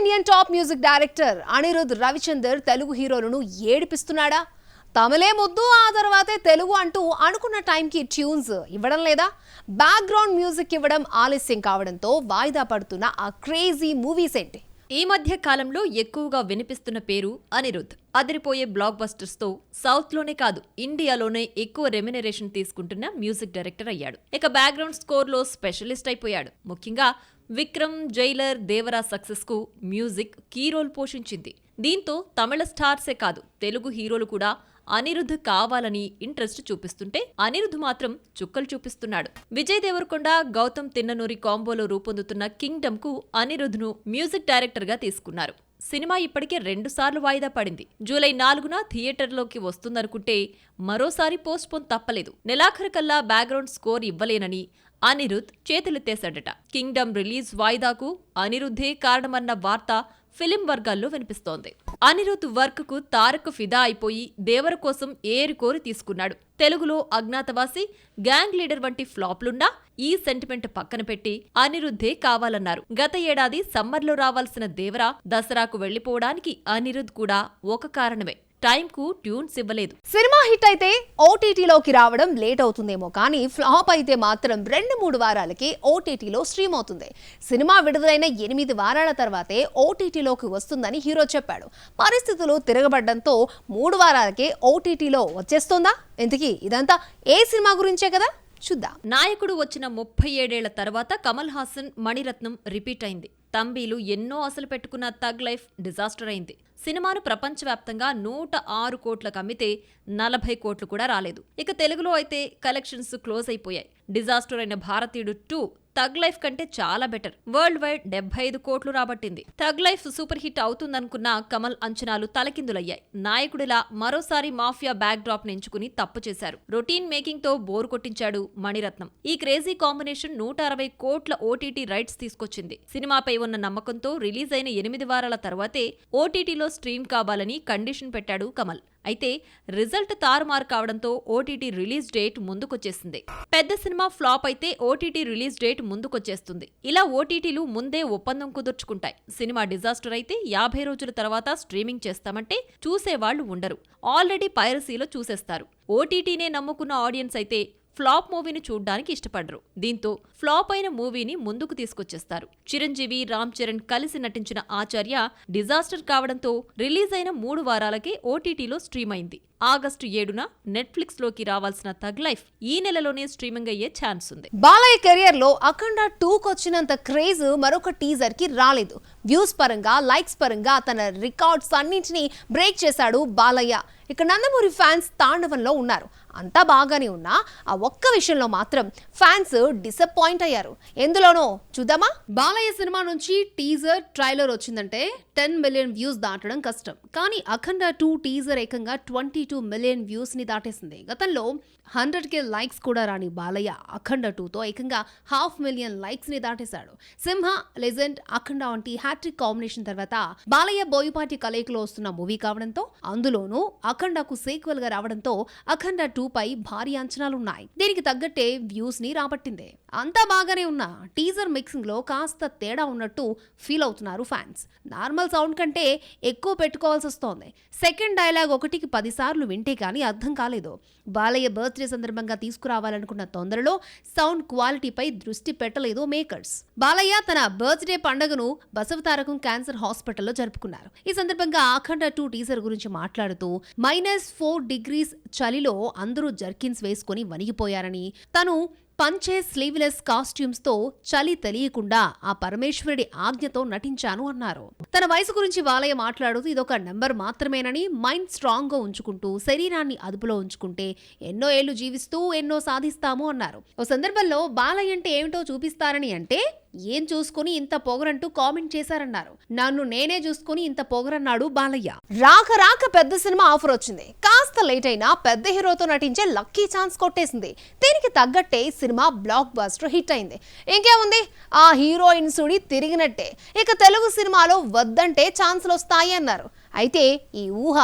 Indian top music director Anirudh Ravichander Telugu హీరోలను ఏడిపిస్తున్నాడా? తమిళే ముద్దు ఆ తర్వాతే తెలుగు అంటూ అనుకున్న టైంకి ట్యూన్స్ ఇవ్వడం లేదా? బ్యాక్గ్రౌండ్ మ్యూజిక్ ఇవ్వడం ఆలస్యం కావడంతో వాయిదా పడుతున్న ఆ క్రేజీ మూవీస్ ఏంటి? ఈ మధ్య కాలంలో ఎక్కువగా వినిపిస్తున్న పేరు అనిరుద్. అదిరిపోయే బ్లాక్ బస్టర్స్ తో సౌత్ లోనే కాదు ఇండియాలోనే ఎక్కువ రెమ్యునరేషన్ తీసుకుంటున్న మ్యూజిక్ డైరెక్టర్ అయ్యాడు. ఇక బ్యాక్గ్రౌండ్ స్కోర్ లో స్పెషలిస్ట్ అయిపోయాడు. ముఖ్యంగా విక్రమ్, జైలర్, దేవరా సక్సెస్ కు మ్యూజిక్ కీ రోల్ పోషించింది. దీంతో తమిళ స్టార్సే కాదు తెలుగు హీరోలు కూడా అనిరుద్ కావాలని ఇంట్రెస్ట్ చూపిస్తుంటే అనిరుద్ మాత్రం చుక్కలు చూపిస్తున్నాడు. విజయ్ దేవరకొండ, గౌతమ్ తిన్ననూరి కాంబోలో రూపొందుతున్న కింగ్డమ్ కు అనిరుద్ ను మ్యూజిక్ డైరెక్టర్ గా తీసుకున్నారు. సినిమా ఇప్పటికే 2 సార్లు వాయిదా పడింది. జూలై 4న థియేటర్లోకి వస్తుందనుకుంటే మరోసారి పోస్ట్ పోన్ తప్పలేదు. నెలాఖరుకల్లా బ్యాక్గ్రౌండ్ స్కోర్ ఇవ్వలేనని అనిరుద్ చేతులెత్తేశాడట. కింగ్డమ్ రిలీజ్ వాయిదాకు అనిరుద్ధే కారణమన్న వార్త ఫిలిం వర్గాల్లో వినిపిస్తోంది. అనిరుద్ వర్క్ కు తారక్ ఫిదా అయిపోయి దేవర కోసం ఏరుకోరి తీసుకున్నాడు. తెలుగులో అజ్ఞాతవాసి, గ్యాంగ్ లీడర్ వంటి ఫ్లాప్లున్నా ఈ సెంటిమెంట్ పక్కన పెట్టి అనిరుద్ధే కావాలన్నారు. గత ఏడాది సమ్మర్లో రావాల్సిన దేవర దసరాకు వెళ్లిపోవడానికి అనిరుద్ కూడా ఒక కారణమే. టైంకు ట్యూన్స్ ఇవ్వలేదు. సినిమా హిట్ అయితే ఓటీటీలోకి రావడం లేట్ అవుతుందేమో కానీ ఫ్లాప్ అయితే మాత్రం 2-3 వారాలకి ఓటీటీలో స్ట్రీమ్ అవుతుంది. సినిమా విడుదలైన 8 వారాల తర్వాతే ఓటీటీలోకి వస్తుందని హీరో చెప్పాడు. పరిస్థితులు తిరగబడ్డంతో 3 వారాలకే ఓటీటీలో వచ్చేస్తుందా? ఇంతకీ ఇదంతా ఏ సినిమా గురించే కదా, చూద్దాం. నాయకుడు వచ్చిన 37 ఏళ్ల తర్వాత కమల్ హాసన్, మణిరత్నం రిపీట్ అయింది. తంబీలు ఎన్నో అసలు పెట్టుకున్న థగ్ లైఫ్ డిజాస్టర్ అయింది. సినిమాను ప్రపంచవ్యాప్తంగా 106 కోట్లకు అమ్మితే 40 కోట్లు కూడా రాలేదు. ఇక తెలుగులో అయితే కలెక్షన్స్ క్లోజ్ అయిపోయాయి. డిజాస్టర్ అయిన భారతీయుడు 2 థగ్ లైఫ్ కంటే చాలా బెటర్. వరల్డ్ వైడ్ 75 కోట్లు రాబట్టింది. థగ్ లైఫ్ సూపర్ హిట్ అవుతుందనుకున్న కమల్ అంచనాలు తలకిందులయ్యాయి. నాయకుడిలా మరోసారి మాఫియా బ్యాక్ డ్రాప్ ఎంచుకుని తప్పు చేశారు. రొటీన్ మేకింగ్ తో బోర్ కొట్టించాడు మణిరత్నం. ఈ క్రేజీ కాంబినేషన్ 160 కోట్ల ఓటీటీ రైట్స్ తీసుకొచ్చింది. సినిమాపై ఉన్న నమ్మకంతో రిలీజ్ అయిన 8 వారాల తర్వాతే ఓటీటీలో స్ట్రీమ్ కావాలని కండిషన్ పెట్టాడు కమల్. అయితే రిజల్ట్ తారుమారు కావడంతో ఓటీటీ రిలీజ్ డేట్ ముందుకొచ్చేసింది. పెద్ద సినిమా ఫ్లాప్ అయితే ఓటీటీ రిలీజ్ డేట్ ముందుకొచ్చేస్తుంది. ఇలా ఓటీటీలు ముందే ఒప్పందం కుదుర్చుకుంటాయి. సినిమా డిజాస్టర్ అయితే 50 రోజుల తర్వాత స్ట్రీమింగ్ చేస్తామంటే చూసేవాళ్లు ఉండరు. ఆల్రెడీ పైరసీలో చూసేస్తారు. ఓటీటీనే నమ్ముకున్న ఆడియన్స్ అయితే ఫ్లాప్ మూవీని చూడ్డానికి ఇష్టపడరు. దీంతో ఫ్లాప్ అయిన మూవీని ముందుకు తీసుకొచ్చేస్తారు. చిరంజీవి, రామ్ చరణ్ కలిసి నటించిన ఆచార్య డిజాస్టర్ కావడంతో రిలీజ్ అయిన 3 వారాలకే ఓటీటీలో స్ట్రీమ్ అయింది. ఆగస్టు 7న నెట్ఫ్లిక్స్ లోకి రావాల్సిన థగ్ లైఫ్ ఈ నెలలోనే స్ట్రీమింగ్ అయ్యే ఛాన్స్ ఉంది. బాలయ్య కెరియర్ లో అఖండ 2కి వచ్చినంత క్రేజ్ మరొక టీజర్ కి రాలేదు. వ్యూస్ పరంగా, లైక్స్ పరంగా తన రికార్డ్స్ అన్నింటినీ బ్రేక్ చేశాడు బాలయ్య. ఇక నందమూరి ఫ్యాన్స్ తాండవంలో ఉన్నారు. అంతా బాగానే ఉన్నా ఆ ఒక్క విషయంలో మాత్రం ఫ్యాన్స్ డిసప్పాయింట్ అయ్యారు. ఎందులోనో చూద్దామా? బాలయ్య సినిమా నుంచి టీజర్, ట్రైలర్ వచ్చిందంటే 10 మిలియన్ వ్యూస్ దాటడం కష్టం. కానీ అఖండ 2 టీజర్ ఏకంగా 22 మిలియన్ వ్యూస్ ని దాటేసింది. గతంలో 100K లైక్స్ కూడా రాని బాలయ్య అఖండ 2తో ఏకంగా 500,000 లైక్స్ ని దాటేశాడు. సింహ, లెజెండ్, అఖండ వంటి హ్యాట్రిక్ కాంబినేషన్ తర్వాత బాలయ్య, బోయపాటి కలయికలో వస్తున్న మూవీ కావడంతో, అందులోనూ అఖండకు సీక్వెల్ గా రావడంతో అఖండ 2 పై భారీ అంచనాలున్నాయి. దీనికి తగ్గట్టే వ్యూస్ ని రాబట్టింది. అంతా బాగానే ఉన్న టీజర్ మిక్సింగ్ లో కాస్త తేడా ఉన్నట్టు ఫీల్ అవుతున్నారు ఫ్యాన్స్. నార్మల్ సౌండ్ కంటే ఎక్కువ పెట్టుకోవాల్సి వస్తోంది. సెకండ్ డైలాగ్ 1కి 10 సార్లు వింటే కానీ అర్థం కాలేదు. బాలయ్య బర్త్డే సందర్భంగా తీసుకురావాలనుకున్న తొందరలో సౌండ్ క్వాలిటీపై దృష్టి పెట్టలేదు మేకర్స్. బాలయ్య తన బర్త్డే పండుగను బసవతారకం క్యాన్సర్ హాస్పిటల్లో జరుపుకున్నారు. ఈ సందర్భంగా అఖండ 2 టీజర్ గురించి మాట్లాడుతూ -4 డిగ్రీస్ చలిలో అందరూ జర్కిన్స్ వేసుకుని వణిగిపోయారని, తను పంచే స్లీవ్లెస్ కాస్ట్యూమ్స్ తో చలి తెలియకుండా ఆ పరమేశ్వరుడి ఆజ్ఞతో నటించాను అన్నారు. తన వయసు గురించి బాలయ్య మాట్లాడుతూ ఇదొక నెంబర్ మాత్రమేనని, మైండ్ స్ట్రాంగ్ గా ఉంచుకుంటూ శరీరాన్ని అదుపులో ఉంచుకుంటే ఎన్నో ఏళ్లు జీవిస్తూ ఎన్నో సాధిస్తాము అన్నారు. ఓ సందర్భంలో బాలయ్య అంటే ఏమిటో చూపిస్తారని అంటే ఏం చూసుకుని ఇంత పొగరంటూ కామెంట్ చేశారన్నారు. నన్ను నేనే చూసుకుని ఇంత పొగరన్నాడు బాలయ్య. రాక పెద్ద సినిమా ఆఫర్ వచ్చింది. కాస్త లేట్ అయినా పెద్ద హీరోతో నటించే లక్కీ ఛాన్స్ కొట్టేసింది. దీనికి తగ్గట్టే సినిమా బ్లాక్ బస్టర్ హిట్ అయింది. ఇంకేముంది, ఆ హీరోయిన్ సుడి తిరిగినట్టే. ఇక తెలుగు సినిమాలో వద్దంటే ఛాన్సులు వస్తాయి అన్నారు. అయితే ఈ ఊహ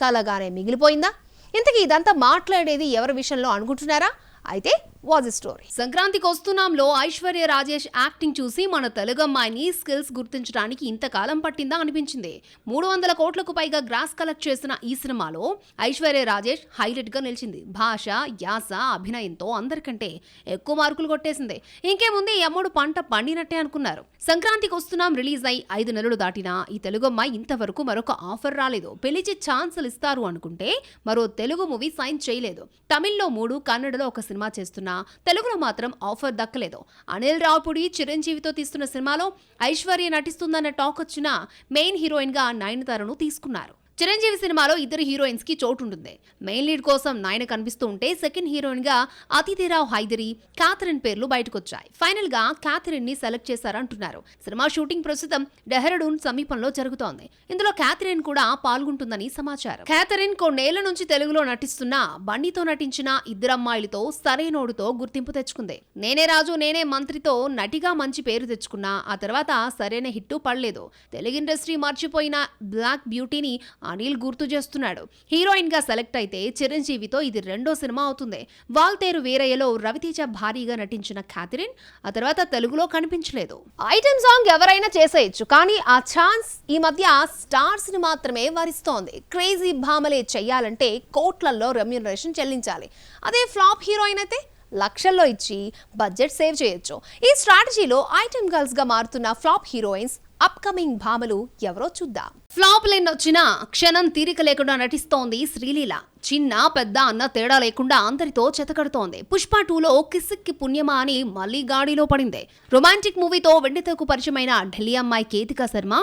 కలగానే మిగిలిపోయిందా? ఇంతకీ ఇదంతా మాట్లాడేది ఎవరి విషయంలో అనుకుంటున్నారా? అయితే వాజ్ స్టోరీ. సంక్రాంతికి వస్తున్నాంలో ఐశ్వర్య రాజేష్ యాక్టింగ్ చూసి మన తెలుగు అమ్మాయిని స్కిల్స్ గుర్తించడానికి ఇంతకాలం పట్టిందా అనిపించింది. 300 కోట్లకు పైగా గ్రాస్ కలెక్ట్ చేసిన ఈ సినిమాలో ఐశ్వర్య రాజేష్ హైలైట్ గా నిలిచింది. భాష, యాస, అభినయంతో అందరికంటే ఎక్కువ మార్కులు కొట్టేసింది. ఇంకేముంది, ఈ అమ్మడు పంట పండినట్టే అనుకున్నారు. సంక్రాంతికి వస్తున్నాం రిలీజ్ అయి 5 నెలలు దాటినా ఈ తెలుగు అమ్మాయి ఇంతవరకు మరొక ఆఫర్ రాలేదు. పెళ్లిచి ఛాన్సులు ఇస్తారు అనుకుంటే మరో తెలుగు మూవీ సైన్ చేయలేదు. తమిళ్లో 3, కన్నడలో ఒక సినిమా చేస్తున్నా తెలుగులో మాత్రం ఆఫర్ దక్కలేదు. అనిల్ రావుపూడి చిరంజీవితో తీస్తున్న సినిమాలో ఐశ్వర్య నటిస్తుందన్న టాక్ వచ్చినా మెయిన్ హీరోయిన్ గా నయనతారను తీసుకున్నారు. చిరంజీవి సినిమాలో 2 హీరోయిన్స్ కి చోటు ఉంటుంది. మెయిన్ లీడ్ కోసం నాయన కనిపిస్తూ ఉంటే సెకండ్ హీరోయిన్ గా అతిథిరావు హైదరి, క్యాథరిన్ పేర్లు బయటకొచ్చాయి. ఫైనల్ గా క్యాథరిన్ ని సెలెక్ట్ చేశారంటున్నారు. సినిమా షూటింగ్ ప్రస్తుతం డెహ్రాడూన్ సమీపంలో జరుగుతోంది. ఇందులో క్యాథరిన్ కూడా పాల్గొంటుందని సమాచారం. క్యాథరిన్ కొన్నేళ్ల నుంచి తెలుగులో నటిస్తున్న బండితో నటించిన 2 అమ్మాయిలతో సరైనోడుతో గుర్తింపు తెచ్చుకుంది. నేనే రాజు నేనే మంత్రితో నటిగా మంచి పేరు తెచ్చుకున్నా ఆ తర్వాత సరైన హిట్టు పడలేదు. తెలుగు ఇండస్ట్రీ మర్చిపోయిన బ్లాక్ బ్యూటీని అనిల్ గుర్తు చేస్తున్నాడు. హీరోయిన్ గా సెలెక్ట్ అయితే చిరంజీవితో ఇది 2వ సినిమా అవుతుంది. వాల్తేరు వీరయ్యలో రవితేజ భారీగా నటించిన క్యాథరిన్ ఆ తర్వాత తెలుగులో కనిపించలేదు. ఐటెం సాంగ్ ఎవరైనా చేసేయచ్చు, కానీ ఆ ఛాన్స్ ఈ మధ్య స్టార్స్ ని మాత్రమే వరిస్తోంది. క్రేజీ భామలే చెయ్యాలంటే కోట్లల్లో రెమ్యూనరేషన్ చెల్లించాలి. అదే ఫ్లాప్ హీరోయిన్ అయితే లక్షల్లో ఇచ్చి బడ్జెట్ సేవ్ చేయొచ్చు. ఈ స్ట్రాటజీలో ఐటెం గర్ల్స్ గా మారుతున్న ఫ్లాప్ హీరోయిన్స్ అప్కమింగ్ భామలు ఎవరో చూద్దాం. ఫ్లాప్ లైన్ వచ్చిన క్షణం తీరిక లేకుండా నటిస్తోంది శ్రీలీల. చిన్న పెద్ద అన్న తేడా లేకుండా అందరితో చెతకడుతోంది. పుష్ప 2లో కిసిక్కి పుణ్యమా అని మళ్లీ గాడిలో పడింది. రొమాంటిక్ మూవీతో వెండితెరకు పరిచయమైన ఢిల్లీ అమ్మాయి కేతికా శర్మ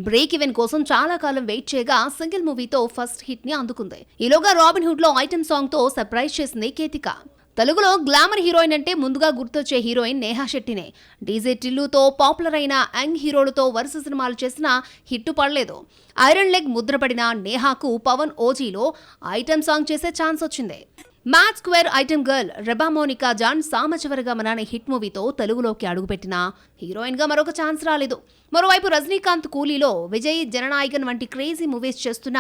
బ్రేక్ ఈవెన్ కోసం చాలా కాలం వెయిట్ చేయగా సింగిల్ మూవీతో ఫస్ట్ హిట్ ని అందుకుంది. ఈలోగా రాబిన్ హుడ్ లో ఐటెం సాంగ్ తో సర్ప్రైజ్ చేసింది కేతిక. తెలుగులో గ్లామర్ హీరోయిన్ అంటే ముందుగా గుర్తొచ్చే హీరోయిన్ నేహా శెట్టినే. డీజే టిల్లుతో పాపులర్ అయిన యంగ్ హీరోలతో వరుస సినిమాలు చేసినా హిట్టు పడలేదు. ఐరన్ లెగ్ ముద్రపడిన నేహాకు పవన్ ఓజీలో ఐటెం సాంగ్ చేసే ఛాన్స్ వచ్చింది. Match square item girl Reba Monica John సామచివరగమన అనే హిట్ మూవీతో తెలుగులోకి అడుగుపెట్టిన హీరోయిన్ గా మరొక ఛాన్స్ రాలేదు. మరోవైపు రజనీకాంత్ కూలీలో, విజయ్ జననాయకన్ వంటి క్రేజీ మూవీస్ చేస్తున్న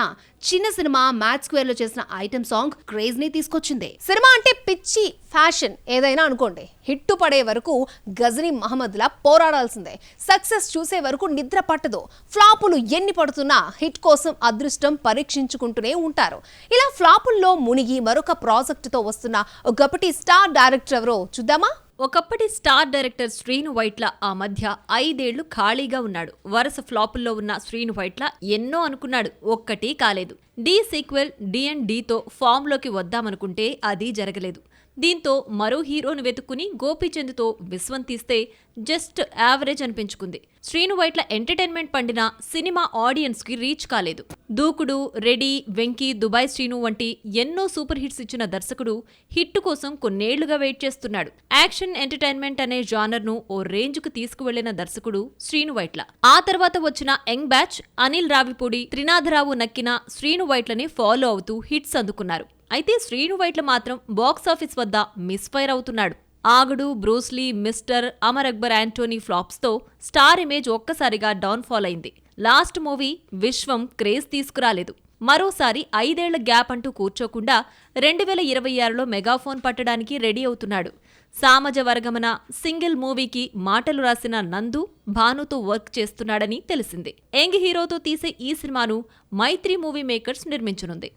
చిన్న సినిమా మ్యాచ్ స్క్వేర్ లో చేసిన ఐటెం సాంగ్ క్రేజ్ ని తీసుకొచ్చింది. సినిమా అంటే పిచ్చి ఫ్యాషన్ ఏదైనా అనుకోండి, హిట్టు పడే వరకు గజనీ మహమ్మద్ లా పోరాడాల్సిందే. సక్సెస్ చూసే వరకు నిద్ర పట్టదు. ఫ్లాపులు ఎన్ని పడుతున్నా హిట్ కోసం అదృష్టం పరీక్షించుకుంటూనే ఉంటారు. ఇలా ఫ్లాపుల్లో మునిగి మరొక ప్రాజెక్టుతో వస్తున్న ఒకప్పటి స్టార్ డైరెక్టర్ ఎవరో చూద్దామా? ఒకప్పటి స్టార్ డైరెక్టర్ శ్రీను వైట్ల ఆ మధ్య 5 ఏళ్లు ఖాళీగా ఉన్నాడు. వరుస ఫ్లాపుల్లో ఉన్న శ్రీను వైట్ల ఎన్నో అనుకున్నాడు, ఒక్కటీ కాలేదు. డి సీక్వెల్ D&Dతో ఫామ్లోకి వద్దామనుకుంటే అది జరగలేదు. దీంతో మరో హీరోను వెతుక్కుని గోపీచంద్తో విశ్వం తీస్తే జస్ట్ యావరేజ్ అనిపించుకుంది. శ్రీను వైట్ల ఎంటర్టైన్మెంట్ పండిన సినిమా ఆడియన్స్ కి రీచ్ కాలేదు. దూకుడు, రెడీ, వెంకీ, దుబాయ్ శ్రీను వంటి ఎన్నో సూపర్ హిట్స్ ఇచ్చిన దర్శకుడు హిట్ కోసం కొన్నేళ్లుగా వెయిట్ చేస్తున్నాడు. యాక్షన్ ఎంటర్టైన్మెంట్ అనే జానర్ ను ఓ రేంజ్ కు తీసుకువెళ్లిన దర్శకుడు శ్రీను వైట్ల. ఆ తర్వాత వచ్చిన యంగ్ బ్యాచ్ అనిల్ రావిపూడి, త్రినాథరావు నక్కిన శ్రీను వైట్లని ఫాలో అవుతూ హిట్స్ అందుకున్నారు. అయితే శ్రీను వైట్ల మాత్రం బాక్సాఫీస్ వద్ద మిస్ఫైర్ అవుతున్నాడు. ఆగడు, బ్రూస్లీ, మిస్టర్, అమర్ అక్బర్ యాంటోనీ ఫ్లాప్స్తో స్టార్ ఇమేజ్ ఒక్కసారిగా డౌన్ఫాల్ అయింది. లాస్ట్ మూవీ విశ్వం క్రేజ్ తీసుకురాలేదు. మరోసారి 5 ఏళ్ల గ్యాప్ అంటూ కూర్చోకుండా 2026లో మెగాఫోన్ పట్టడానికి రెడీ అవుతున్నాడు. సామజ వర్గమన సింగిల్ మూవీకి మాటలు రాసిన నందు భానుతో వర్క్ చేస్తున్నాడని తెలిసింది. యంగ్ హీరోతో తీసే ఈ సినిమాను మైత్రి మూవీ మేకర్స్ నిర్మించనుంది.